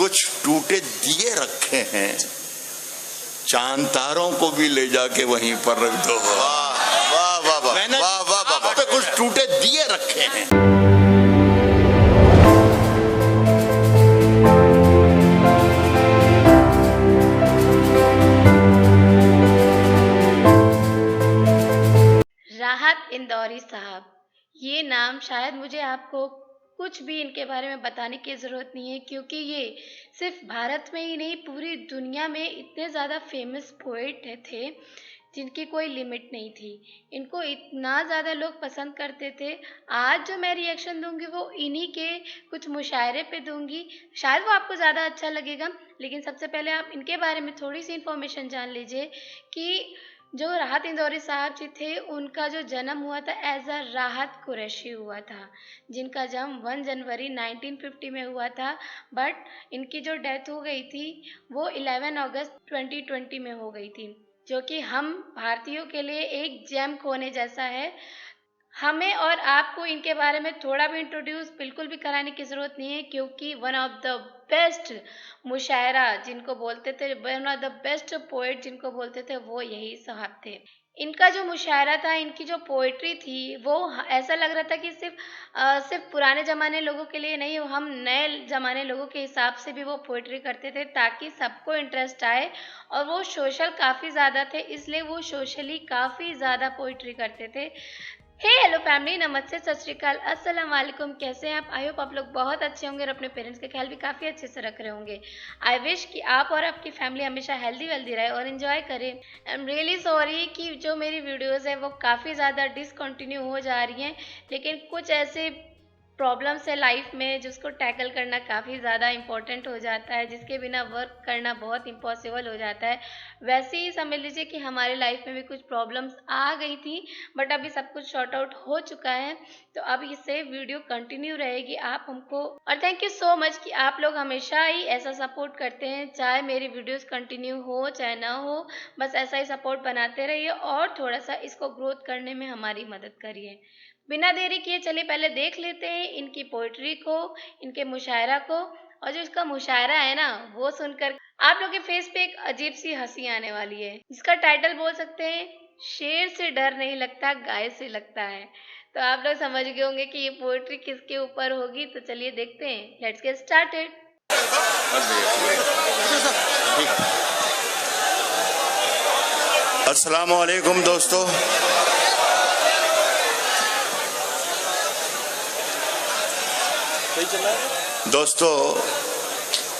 کچھ ٹوٹے دیے رکھے ہیں، چاند تاروں کو بھی لے جا کے وہیں پر رکھ دو۔ واہ واہ واہ میں نے واہ واہ واہ آپ پہ کچھ ٹوٹے دیے رکھے ہیں۔ راحت اندوری صاحب، یہ نام شاید مجھے آپ کو کچھ بھی ان کے بارے میں بتانے کی ضرورت نہیں ہے، کیونکہ یہ صرف بھارت میں ہی نہیں پوری دنیا میں اتنے زیادہ فیمس پوئٹ تھے جن کی کوئی لمٹ نہیں تھی۔ ان کو اتنا زیادہ لوگ پسند کرتے تھے۔ آج جو میں ری ایکشن دوں گی وہ انہی کے کچھ مشاعرے پہ دوں گی، شاید وہ آپ کو زیادہ اچھا لگے گا، لیکن سب سے پہلے آپ ان کے بارے میں تھوڑی سی انفارمیشن جان لیجئے کہ جو راحت اندوری صاحب جی تھے ان کا جو جنم ہوا تھا ایز اے راحت قریشی ہوا تھا، جن کا جنم 1 جنوری 1950 میں ہوا تھا، بٹ ان کی جو ڈیتھ ہو گئی تھی وہ 11 اگست 2020 میں ہو گئی تھی، جو کہ ہم بھارتیوں کے لیے ایک جیم کھونے جیسا ہے۔ ہمیں اور آپ کو ان کے بارے میں تھوڑا بھی انٹروڈیوس بالکل بھی کرانے کی ضرورت نہیں ہے، کیونکہ ون آف دا بیسٹ مشاعرہ جن کو بولتے تھے، one of the best poet جن کو بولتے تھے، وہ یہی صاحب تھے۔ ان کا جو مشاعرہ تھا، ان کی جو پوئٹری تھی، وہ ایسا لگ رہا تھا کہ صرف پرانے زمانے لوگوں کے لیے نہیں، ہم نئے زمانے لوگوں کے حساب سے بھی وہ پوئٹری کرتے تھے تاکہ سب کو انٹرسٹ آئے، اور وہ سوشل کافی زیادہ تھے، اس لیے وہ سوشلی کافی زیادہ پوئٹری کرتے تھے۔ ہیلو فیملی، نمستے، ست شری اکال، السلام علیکم، کیسے ہیں آپ؟ آئی ہوپ آپ لوگ بہت اچھے ہوں گے اور اپنے پیرنٹس کا خیال بھی کافی اچھے سے رکھ رہے ہوں گے۔ آئی وش کہ آپ اور آپ کی فیملی ہمیشہ ہیلدی ویلدی رہے اور انجوائے کریں۔ آئی ایم ریئلی سوری کہ جو میری ویڈیوز ہیں وہ کافی زیادہ ڈسکنٹینیو ہو جا رہی ہیں، لیکن کچھ ایسے پرابلمس ہے لائف میں جس کو ٹیکل کرنا کافی زیادہ امپورٹنٹ ہو جاتا ہے، جس کے بنا ورک کرنا بہت امپاسبل ہو جاتا ہے۔ ویسے ہی سمجھ لیجیے کہ ہمارے لائف میں بھی کچھ پرابلمس آ گئی تھی، بٹ ابھی سب کچھ شارٹ آؤٹ ہو چکا ہے، تو اب اس سے ویڈیو کنٹینیو رہے گی۔ آپ ہم کو اور تھینک یو سو مچ کہ آپ لوگ ہمیشہ ہی ایسا سپورٹ کرتے ہیں، چاہے میری ویڈیوز کنٹینیو ہو چاہے نہ ہو، بس ایسا ہی سپورٹ بناتے رہیے اور تھوڑا سا اس کو گروتھ کرنے میں ہماری مدد کریے۔ بنا دیری کیے چلیے پہلے دیکھ لیتے ہیں ان کی پوئٹری کو، ان کے مشاعرہ کو، اور جو اس کا مشاعرہ ہے نا وہ سن کر آپ لوگ کے فیس پہ ایک عجیب سی ہنسی آنے والی ہے، جس کا ٹائٹل بول سکتے ہیں شیر سے ڈر نہیں لگتا گائے سے لگتا ہے۔ تو آپ لوگ سمجھ گئے ہوں گے کہ یہ پوئٹری کس کے اوپر ہوگی، تو چلیے دیکھتے ہیں، لیٹس گیٹ اسٹارٹڈ۔ السلام علیکم دوستو،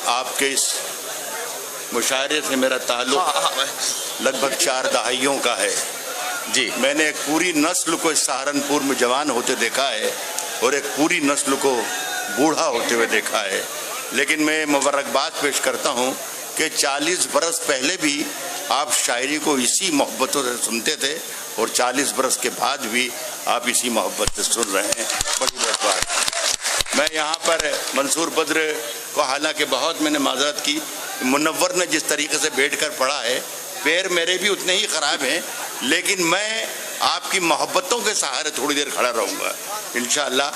آپ کے اس مشاعرے سے میرا تعلق لگ بھگ 4 دہائیوں کا ہے جی۔ میں نے ایک پوری نسل کو اس سہارنپور میں جوان ہوتے دیکھا ہے اور ایک پوری نسل کو بوڑھا ہوتے ہوئے دیکھا ہے، لیکن میں مبارکباد پیش کرتا ہوں کہ 40 برس پہلے بھی آپ شاعری کو اسی محبتوں سے سنتے تھے اور 40 برس کے بعد بھی آپ اسی محبت سے سن رہے ہیں، بڑی بات۔ میں یہاں پر منصور بدر کو حالانکہ بہت میں نے معذرت کی، منور نے جس طریقے سے بیٹھ کر پڑھا ہے، پیر میرے بھی اتنے ہی خراب ہیں، لیکن میں آپ کی محبتوں کے سہارے تھوڑی دیر کھڑا رہوں گا انشاءاللہ۔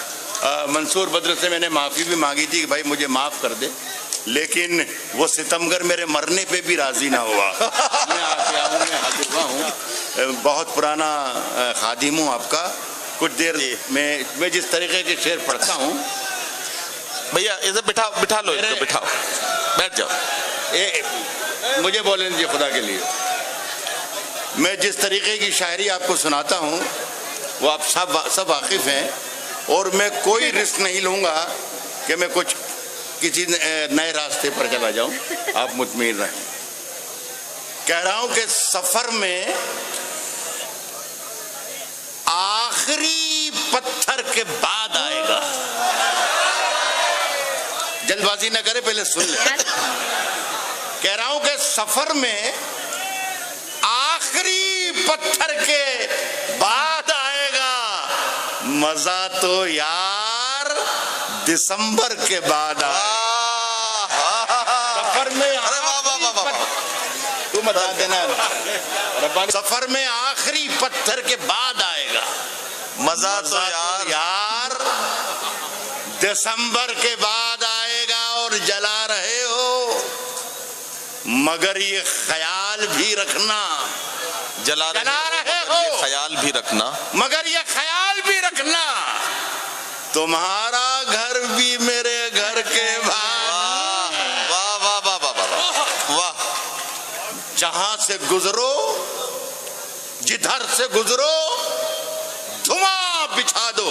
منصور بدر سے میں نے معافی بھی مانگی تھی کہ بھائی مجھے معاف کر دے، لیکن وہ ستمگر میرے مرنے پہ بھی راضی نہ ہوا۔ میں حاضر ہوں، بہت پرانا خادم ہوں آپ کا۔ کچھ دیر میں جس طریقے کے شعر پڑھتا ہوں، بھیا ادھر بٹھا لو، بٹھاؤ، بیٹھ جاؤ، مجھے بولیں دیجیے خدا کے لیے۔ میں جس طریقے کی شاعری آپ کو سناتا ہوں وہ آپ سب واقف ہیں، اور میں کوئی رسک نہیں لوں گا کہ میں کسی نئے راستے پر چلا جاؤں، آپ مطمئن رہیں۔ کہہ رہا ہوں کہ سفر میں آخری پتھر کے بعد آئے گا۔ جلد بازی نہ کرے، پہلے سن لیں۔ کہہ رہا ہوں کہ سفر میں آخری پتھر کے بعد آئے گا، مزہ تو یار دسمبر کے بعد آئے گا۔ سفر میں تو بتا دینا، سفر میں آخری پتھر کے بعد آئے گا، مزہ تو یار دسمبر کے بعد آئے گا، اور جلا رہے ہو मगर ये ख्याल भी रखना, जला रहे हो, ये ख्याल भी रखना, मगर ये ख्याल भी रखना तुम्हारा घर भी मेरे घर के भाग। वाह वाह वाह वाह वाह वाह। जहां से गुजरो, जिधर से गुजरो, धुआं बिछा दो,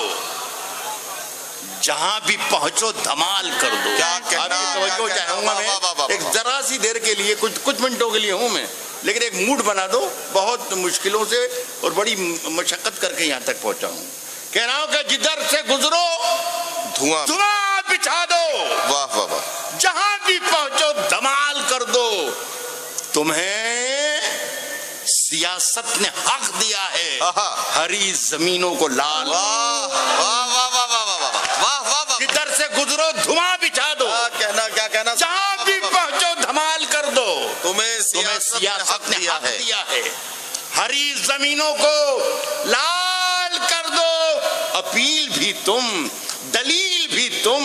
जहां भी पहुंचो धमाल कर दो। क्या कहना, आपकी तवज्जो क्या चाहूंगा कहना, वाह, वाह, वाह, मैं एक जरा सी देर के लिए, कुछ मिनटों के लिए हूं मैं, लेकिन एक मूड बना दो। बहुत मुश्किलों से और बड़ी मशक्कत करके यहाँ तक पहुंचा हूं। कह रहा हूं कि जिधर से गुजरो धुआं धुआं बिछा दो, वाह वाह वाह। जहां भी पहुंचो धमाल कर दो। तुम्हें सियासत ने हक दिया है हरी जमीनों को लाल। वाह वाह वाह वाह वाह वाह वाह वाह वाह। जिधर से गुजरो धुआं बिछा दो, क्या कहना, जहां भी पहुंचो धमाल कर दो। तुम्हें सियासत ने हक दिया है हरी जमीनों को लाल कर दो। अपील भी तुम, दलील भी तुम,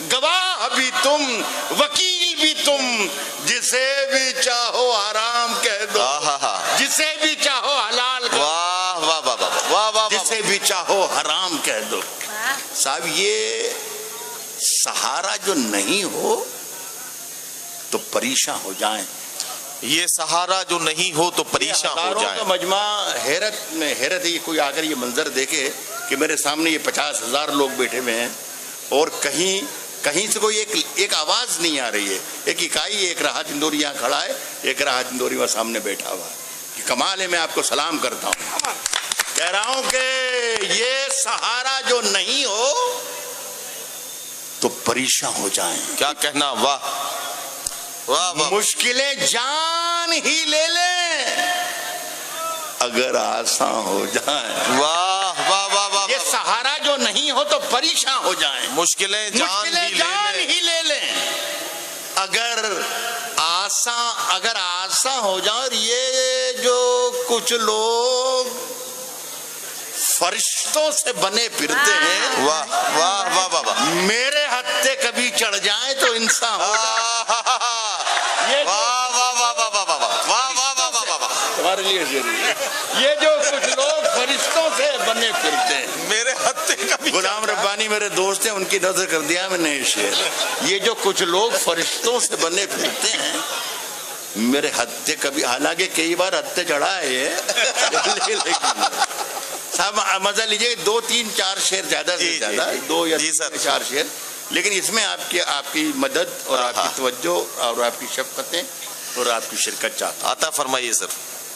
गवाह भी तुम, वकील भी तुम। जिसे भी चाहो हराम कह दो, जिसे भी चाहो हलाल कह दो। वाह वाह वाह वाह वाह वाह। जिसे भी चाहो हराम कह दो। साहब ये सहारा जो नहीं हो तो परेशान हो जाएं। ये सहारा जो नहीं हो तो परेशान हो जाए। का मजमा हैरत में हैरत है। कोई आकर ये मंजर देखे कि मेरे सामने ये 50,000 लोग बैठे हुए हैं और कहीं से कोई एक आवाज नहीं आ रही है। एक इकाई, एक राहत इंदौरी यहाँ खड़ा है, एक राहत इंदौरी वहाँ सामने बैठा हुआ है। कमाल है, मैं आपको सलाम करता हूँ। कह रहा हूँ कि ये सहारा जो नहीं हो तो परेशान हो जाएं। क्या कहना, वाह वाह वाह। मुश्किलें जान ही ले लें अगर आसान हो जाए। वाह वाह वाह वाह। ये सहारा जो नहीं हो तो परेशान हो जाएं। मुश्किलें जान ही ले लें अगर आसान हो जाए। और ये जो कुछ लोग फरिश्तों से बने फिरते हैं, वाह वाह वाह वाह वाह। मेरे हत्थे कभी चढ़ जाए तो इंसान हो जाए। ये वाह वाह वाह वाह वाह वाह वाह वाह वाह वाह वाह। तुम्हारे लिए ये जो कुछ लोग फरिश्तों से बने फिरते हैं, मेरे हत्थे कभी। गुलाम रब्बानी मेरे दोस्त हैं, उनकी नजर कर दिया मैंने ये शेर। ये जो कुछ लोग फरिश्तों से बने फिरते हैं, मेरे हत्थे कभी, हालांकि कई बार हत्थे चढ़ा है ये साहब मजा लीजिए। 2, 3, 4 शेर ज्यादा से ज्यादा, 2 या 4 शेर, लेकिन इसमें आपकी मदद और आपकी तवज्जो और आपकी शफकतें और आपकी शिरकत चाहता हूं। आता फरमाइए सर।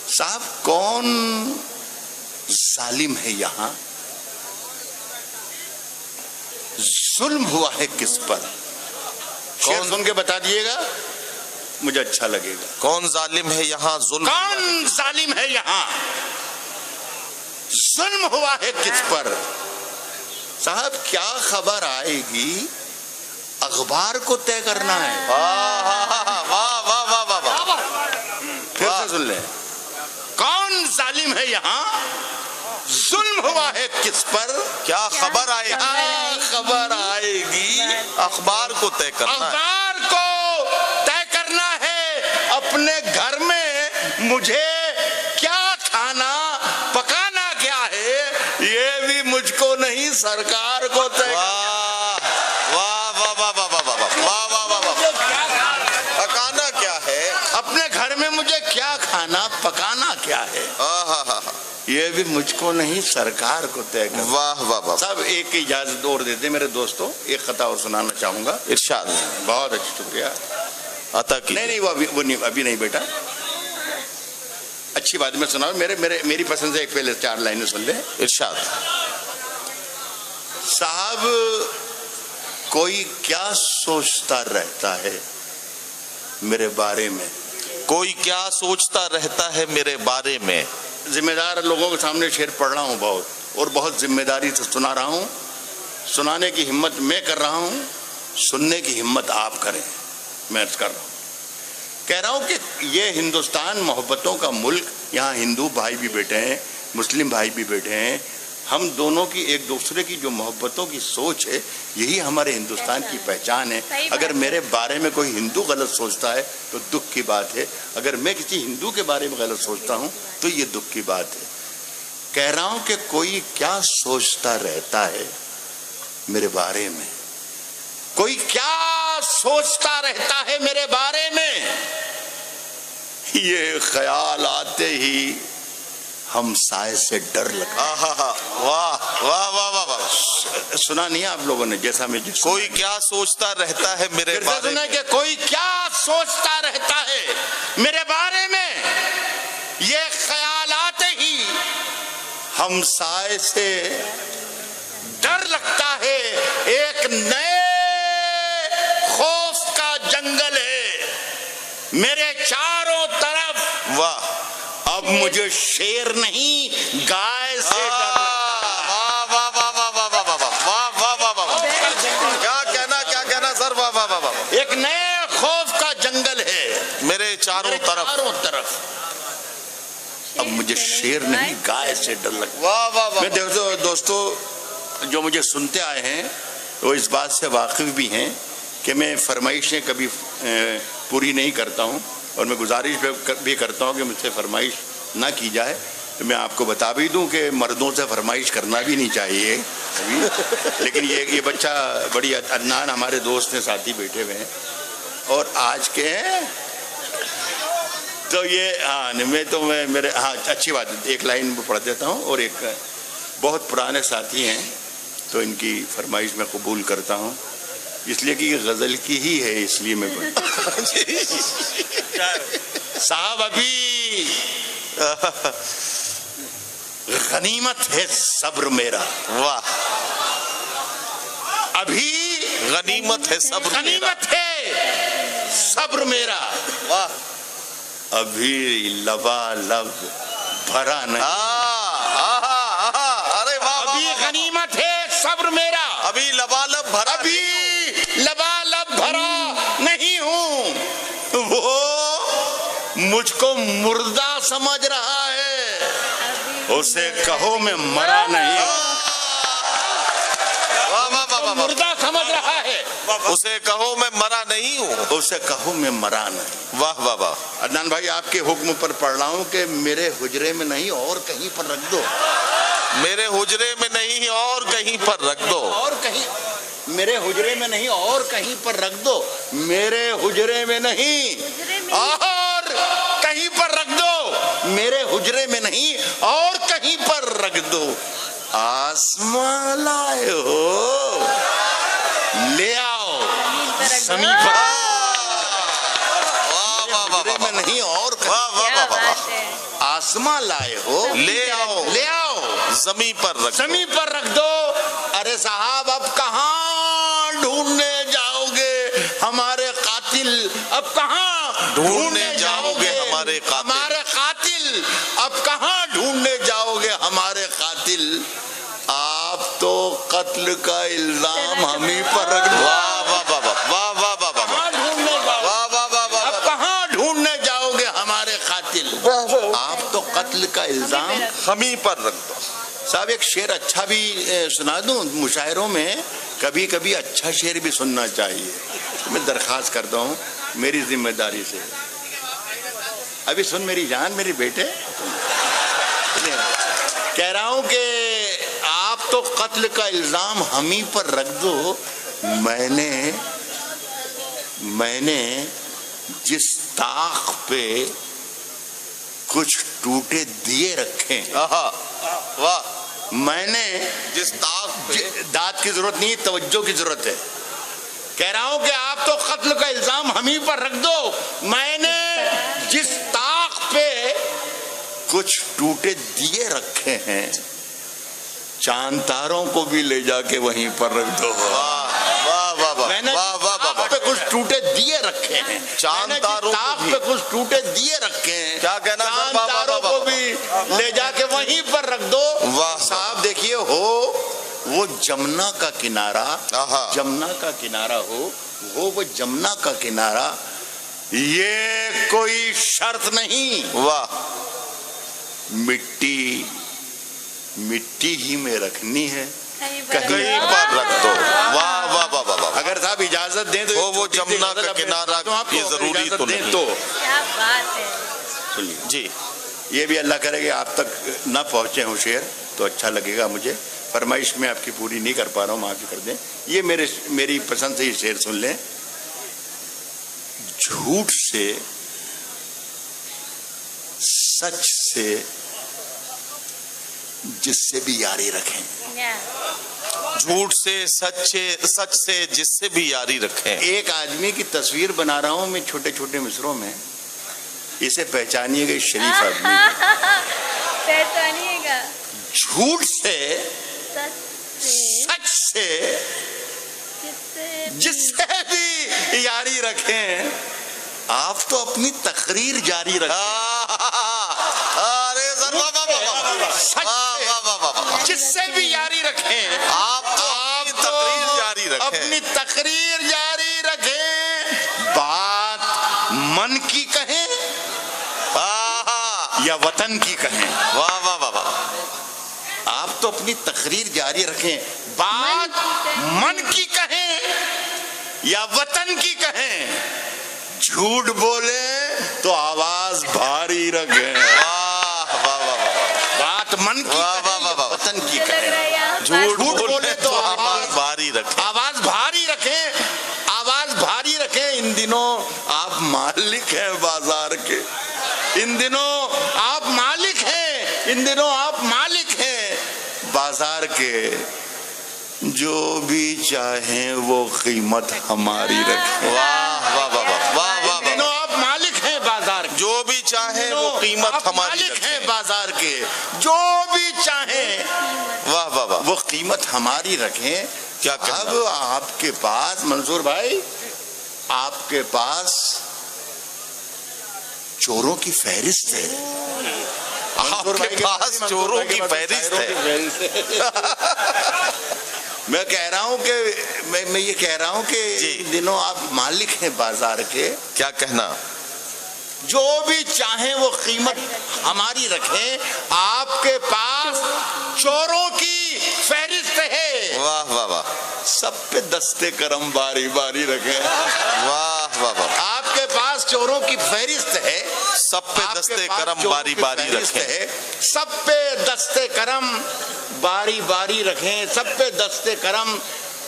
साहब कौन जालिम है यहाँ, जुल्म हुआ है किस पर? शेर सुन के बता दिएगा, मुझे अच्छा लगेगा। कौन जालिम है यहाँ, जुल्म कौन जालिम है यहाँ, जुल्म हुआ है किस पर? साहब क्या खबर आएगी, अखबार को तय करना है। वाह वाह वाह वाह वाह। फिर से सुन ले। कौन जालिम है यहाँ, जुल्म हुआ है किस पर? क्या खबर आएगी, खबर आएगी, अखबार को तय करना है। अखबार को तय करना है। अपने घर में मुझे क्या खाना पकाना क्या है, ये भी मुझको नहीं सरकार को तय। वाह वाह वाह वाह वाह वाह वाह वाह वाह वाह। पकाना क्या है, अपने घर में मुझे क्या खाना पकाना क्या है, ये भी मुझको नहीं सरकार को तय करना। वाह वाह वाह। सब एक की इजाजत और देते मेरे दोस्तों, एक खता और सुनाना चाहूंगा। इरशाद। बहुत अच्छा, शुक्रिया। अता की नहीं वो नहीं, अभी नहीं बेटा, अच्छी बात मैं सुनाऊं। मेरी पसंद से एक पहले 4 लाइनें सुन ले। इरशाद। साहब कोई क्या सोचता रहता है मेरे बारे में, कोई क्या सोचता रहता है मेरे बारे में। जिम्मेदार लोगों के सामने शेर पढ़ रहा हूँ बहुत, और बहुत जिम्मेदारी से सुना रहा हूँ। सुनाने की हिम्मत मैं कर रहा हूँ, सुनने की हिम्मत आप करें, मैं कर रहा हूँ। कह रहा हूँ कि ये हिंदुस्तान मोहब्बतों का मुल्क, यहाँ हिंदू भाई भी बैठे हैं, मुस्लिम भाई भी बैठे हैं, ہم دونوں کی ایک دوسرے کی جو محبتوں کی سوچ ہے یہی ہمارے ہندوستان کی پہچان ہے. اگر میرے بارے میں کوئی ہندو غلط سوچتا ہے تو دکھ کی بات ہے, اگر میں کسی ہندو کے بارے میں غلط سوچتا ہوں تو یہ دکھ کی بات ہے. کہہ رہا ہوں کہ کوئی کیا سوچتا رہتا ہے میرے بارے میں, کوئی کیا سوچتا رہتا ہے میرے بارے میں, یہ خیال آتے ہی ہم سائے سے ڈر لگا. واہ واہ واہ واہ واہ. سنا نہیں آپ لوگوں نے جیسا میں کوئی کیا سوچتا رہتا ہے میرے بارے میں, کہ کوئی کیا سوچتا رہتا ہے میرے بارے میں, یہ خیالات ہی ہم سائے سے ڈر لگتا ہے. ایک نئے خوف کا جنگل ہے میرے چاروں طرف. واہ. اب مجھے شیر نہیں گائے سے ڈر. کیا کہنا سر. واہ واہ واہ واہ. ایک نئے خوف کا جنگل ہے میرے چاروں طرف. اب مجھے شیر نہیں گائے سے ڈر لگتا. واہ واہ واہ. میں دیکھو دوستو جو مجھے سنتے آئے ہیں وہ اس بات سے واقف بھی ہیں کہ میں فرمائشیں کبھی پوری نہیں کرتا ہوں, اور میں گزارش بھی کرتا ہوں کہ مجھ سے فرمائش نہ کی جائے. تو میں آپ کو بتا بھی دوں کہ مردوں سے فرمائش کرنا بھی نہیں چاہیے لیکن یہ بچہ بڑی عدنان ہمارے دوست ہیں, ساتھی بیٹھے ہوئے ہیں اور آج کے ہیں تو یہ میرے اچھی بات ہے. ایک لائن پڑھ دیتا ہوں, اور ایک بہت پرانے ساتھی ہیں تو ان کی فرمائش میں قبول کرتا ہوں, اس لیے کہ یہ غزل کی ہی ہے اس لیے میں صاحب ابھی غنیمت ہے صبر میرا. واہ. ابھی غنیمت ہے صبر. غنیمت ہے صبر میرا. واہ. ابھی لبا لب بھرا نہیں. ارے واہ. ابھی غنیمت ہے صبر میرا. ابھی لبالب بھرا. ابھی لبالب بھرا نہیں ہوں. وہ مجھ کو مردہ سمجھ رہا ہے, اسے کہو میں مرا نہیں. مردہ سمجھ رہا ہے, اسے کہو میں مرا نہیں ہوں. اسے کہو میں مرا نہیں. واہ واہ واہ. عدنان بھائی آپ کے حکم پر پڑھ رہا ہوں کہ میرے حجرے میں نہیں اور کہیں پر رکھ دو. میرے حجرے میں نہیں اور کہیں پر رکھ دو. اور کہیں میرے حجرے میں نہیں اور کہیں پر رکھ دو. میرے حجرے میں نہیں اور کہیں پر رکھ دو. میرے حجرے میں نہیں اور کہیں پر رکھ دو. آسمان لائے ہو لے آؤ سمی پر. حجرے میں نہیں اور آسمان لائے ہو لے آؤ. لے آؤ زمین پر رکھ. زمین پر رکھ دو. ارے صاحب اب کہاں ڈھونڈنے جاؤ گے ہمارے قاتل. اب کہاں ڈھونڈنے جاؤ گے ہمارے قاتل. ہمارے قاتل. اب کہاں ڈھونڈنے جاؤ گے ہمارے قاتل. آپ تو قتل کا الزام ہم ہی پر رکھ دو. واہ واہ واہ واہ واہ واہ واہ. کہاں ڈھونڈنے جاؤ واہ واہ واہ واہ. اب کہاں ڈھونڈنے جاؤ گے ہمارے قاتل. آپ تو قتل کا الزام ہم ہی پر رکھ دو. صاحب ایک شعر اچھا بھی سنا دوں. مشاعروں میں کبھی کبھی اچھا شعر بھی سننا چاہیے. میں درخواست کرتا ہوں میری ذمہ داری سے. ابھی سن میری جان میری بیٹے, کہہ رہا ہوں کہ آپ تو قتل کا الزام ہم ہی پر رکھ دو. میں نے جس طاق پہ کچھ ٹوٹے دیے رکھے. واہ. میں نے جس طاق پہ داد کی ضرورت نہیں, توجہ کی ضرورت ہے. کہہ رہا ہوں کہ آپ تو قتل کا الزام ہم ہی پر رکھ دو. میں نے جس طاق پہ کچھ ٹوٹے دیے رکھے ہیں چاند تاروں کو بھی لے جا کے وہیں پر رکھ دو. میں نے پہ کچھ ٹوٹے دیے رکھے ہیں. چاند تاروں پہ کچھ ٹوٹے دیے رکھے ہیں. کیا کہنا چاند تاروں کو بھی لے جا کے وہیں پر رکھ دو. صاحب دیکھیے ہو وہ جمنا کا کنارہ, جمنا کا کنارہ ہو وہ جمنا کا کنارہ, یہ کوئی شرط نہیں. واہ. مٹی मिट्टी ही में रखनी है, कहीं कहीं पर रख दो। वाह वाह वाह वाह वाह। अगर साहब इजाजत दें तो वो जमुना का किनारा ये जरूरी तो नहीं। तो क्या बात है। सुनिए जी ये भी अल्लाह करे कि आप तक न पहुंचे हो शेर तो अच्छा लगेगा मुझे। फरमाइश में आपकी पूरी नहीं कर पा रहा हूँ, माफी कर दें। ये मेरी पसंद से ही शेर सुन लें। झूठ से, सच से, जिससे भी यारी रखें। झूठ से, सच से जिससे भी यारी रखें। एक आदमी की तस्वीर बना रहा हूं मैं छोटे छोटे मिसरों में, इसे पहचानिएगा, इस शरीफ आदमी पहचानिएगा। झूठ से, सच से, सच से, जिससे भी यारी रखें। आप तो अपनी तकरीर जारी रखें। अरे सर वाह वाह वाह सच से, वाह वाह वाह वाह। जिससे भी यारी रखें। आप तो तकरीर जारी रखें। अपनी तकरीर जारी रखें। बात मन की कहें या वतन की कहें। वाह वाह वाह वाह। आप तो अपनी तकरीर जारी रखें। बात मन की कहें या वतन की कहें। झूठ बोले तो आवाज भारी रखें। वाह वाह वाह वाह। बात मन की वाह, वाह, कहें या वाह, वाह। वतन की लग कहें। रहा है यहाँ झूठ झूठ बोले तो आवाज भारी रखें। आवाज भारी रखें, आवाज भारी रखें। इन दिनों आप मालिक हैं बाजार के, इन दिनों आप मालिक हैं, इन दिनों आप मालिक हैं बाजार के। जो भी चाहें वो कीमत हमारी रखें। वाह वाह वाह वाह वाह इन वाह। दिनों आप मालिक हैं बाजार के, जो भी चाहे वो कीमत आप हमारी मालिक रखें। हैं बाजार के। जो भी चाहें वाह वाह वाह। वो कीमत हमारी रखें। क्या कहना? अब आपके पास मंसूर भाई, आपके पास चोरों की फहरिस्त है। मंसूर भाई आपके के पास मंसूर चोरों भाई के की पास फहरिस्त शायरों है। की फहरिस्त है। मैं कह रहा हूं कि मैं ये कह रहा हूं कि जी। इन दिनों आप मालिक हैं बाजार के। क्या कहना? जो भी चाहे वो कीमत हमारी रखें। आपके पास चोरों की फहरिस्त है। वाह वाह वाह। सब पे दस्ते करम बारी बारी रखें। वाह वाह वाह। आपके पास चोरों की फहरिस्त है। सब पे आपके दस्ते पास करम चोरों बारी की बारी फहरिस्त रखें। है। सब पे दस्ते करम बारी बारी रखें। सब पे दस्ते करम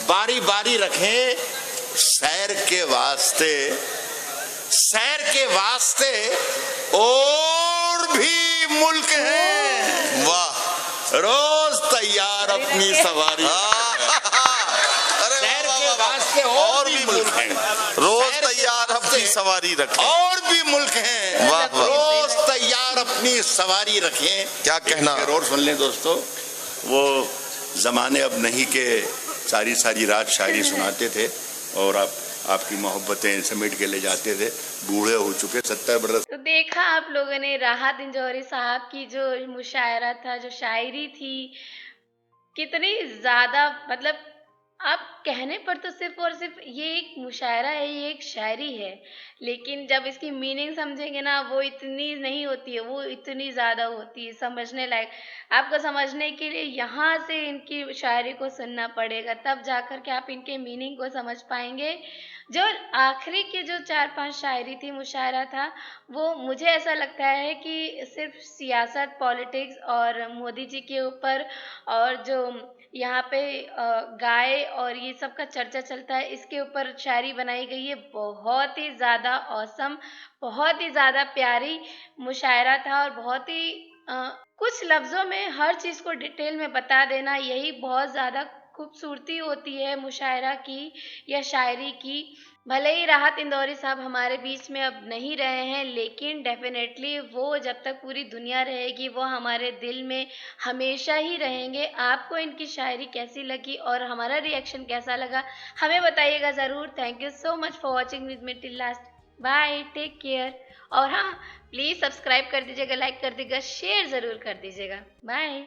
बारी बारी रखें। सैर के वास्ते, सैर के वास्ते और भी मुल्क हैं। वाह। रोज तैयार अपनी सवारी। अरे सैर वाह, के वाह, वाह। वास्ते और भी मुल्क हैं। रोज सैर के तैयार अपनी वास्ते सवारी रखें। और भी मुल्क हैं। वाह, वाह। रोज तैयार अपनी सवारी रखें। क्या कहना? एक शेर और सुन लें दोस्तों। वो जमाने अब नहीं के सारी सारी रात शायरी सुनाते थे और आपकी मोहब्बतें समेट के ले जाते थे। बूढ़े हो चुके 70 बरस। तो देखा आप लोगों ने राहत इंजौहरी साहब की जो मुशायरा था, जो शायरी थी, कितनी ज़्यादा, मतलब आप कहने पर तो सिर्फ और सिर्फ ये एक मुशायरा है, ये एक शायरी है, लेकिन जब इसकी मीनिंग समझेंगे ना, वो इतनी नहीं होती है, वो इतनी ज़्यादा होती है समझने लायक। आपको समझने के लिए यहाँ से इनकी शायरी को सुनना पड़ेगा, तब जाकर के आप इनके मीनिंग को समझ पाएंगे। जो आखिरी की जो 4-5 शायरी थी, मुशायरा था, वो मुझे ऐसा लगता है कि सिर्फ सियासत, पॉलिटिक्स और मोदी जी के ऊपर, और जो यहाँ पे गाय और ये सब का चर्चा चलता है, इसके ऊपर शायरी बनाई गई है। बहुत ही ज़्यादा ऑसम, बहुत ही ज़्यादा प्यारी मुशायरा था, और बहुत ही कुछ लफ्ज़ों में हर चीज़ को डिटेल में बता देना, यही बहुत ज़्यादा खूबसूरती होती है मुशायरा की या शायरी की। भले ही राहत इंदौरी साहब हमारे बीच में अब नहीं रहे हैं, लेकिन डेफिनेटली वो जब तक पूरी दुनिया रहेगी, वो हमारे दिल में हमेशा ही रहेंगे। आपको इनकी शायरी कैसी लगी और हमारा रिएक्शन कैसा लगा, हमें बताइएगा ज़रूर। Thank you so much for watching with me till last. Bye, take care. और हाँ, प्लीज़ सब्सक्राइब कर दीजिएगा, लाइक कर दीजिएगा, शेयर ज़रूर कर दीजिएगा। बाय।